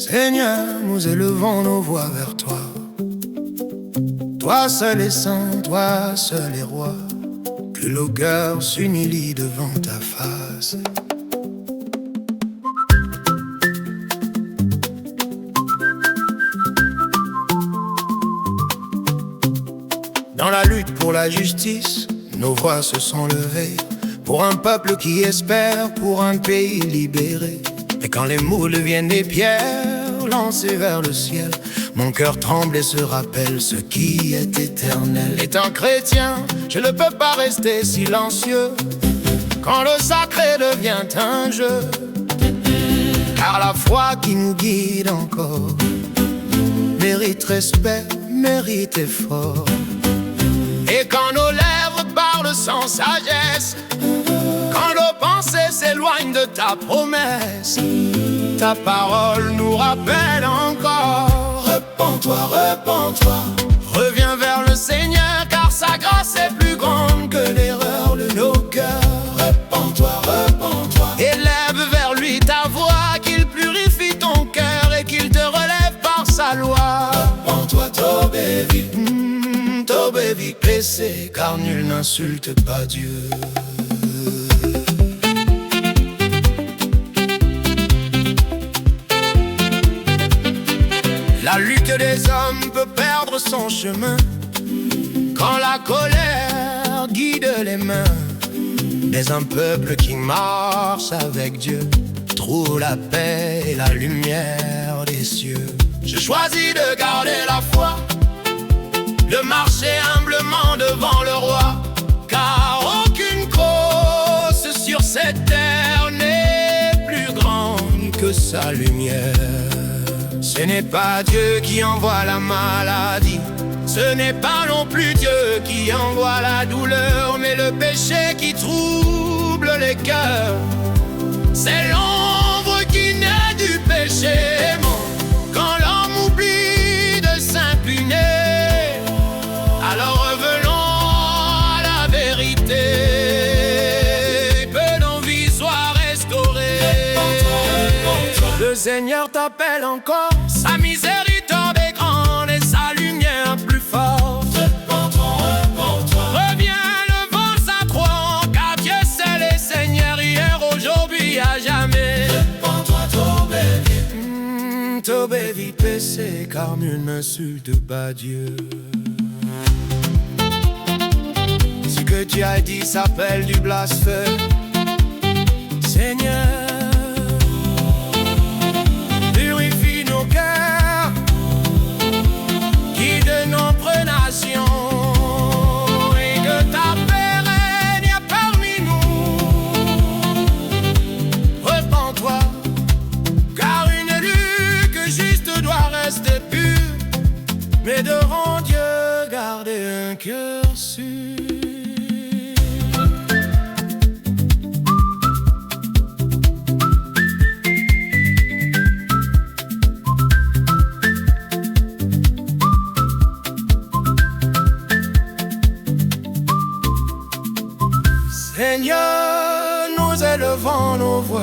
Seigneur, nous élevons nos voix vers toi. Toi seul est saint, toi seul est roi. Que nos cœurs s'humilient devant ta face. Dans la lutte pour la justice, nos voix se sont levées. Pour un peuple qui espère, pour un pays libéré. Et quand les mots deviennent des pierres lancées vers le ciel, mon cœur tremble et se rappelle ce qui est éternel. Étant chrétien, je ne peux pas rester silencieux quand le sacré devient un jeu. Car la foi qui nous guide encore mérite respect, mérite effort. Et quand nos lèvres parlent sans sagesse, quand nos pensées s'éloignent de ta promesse, ta parole nous rappelle encore. Repens-toi, repens-toi, reviens vers le Seigneur, car sa grâce est plus grande que l'erreur de nos cœurs. Repens-toi, repens-toi, élève vers lui ta voix, qu'il purifie ton cœur et qu'il te relève par sa loi. Repens-toi, Tobé vite, Tobé vite péché, car nul n'insulte pas Dieu. La lutte des hommes peut perdre son chemin quand la colère guide les mains. Mais un peuple qui marche avec Dieu trouve la paix et la lumière des cieux. Je choisis de garder la foi, de marcher humblement devant le roi, car aucune cause sur cette terre n'est plus grande que sa lumière. Ce n'est pas Dieu qui envoie la maladie, ce n'est pas non plus Dieu qui envoie la douleur, mais le péché qui trouble les cœurs. C'est l'ombre qui naît du péché, quand l'homme oublie de s'incliner. Alors revenons à la vérité, que nos vies soient restaurées. Le Seigneur t'appelle encore, sa miséricorde est grande et sa lumière plus forte. Reviens, levant sa croix, car Dieu seul est Seigneur, hier, aujourd'hui, à jamais. Tobé vite péché, car nul n'insulte pas Dieu. Ce que tu as dit s'appelle du blasphème, Seigneur. Purifie nos cœurs, guide notre nation, et que ta paix règne parmi nous. Repens-toi, car une élu que juste doit rester pur, mais devant Dieu garder un cœur sûr. Seigneur, nous élevons nos voix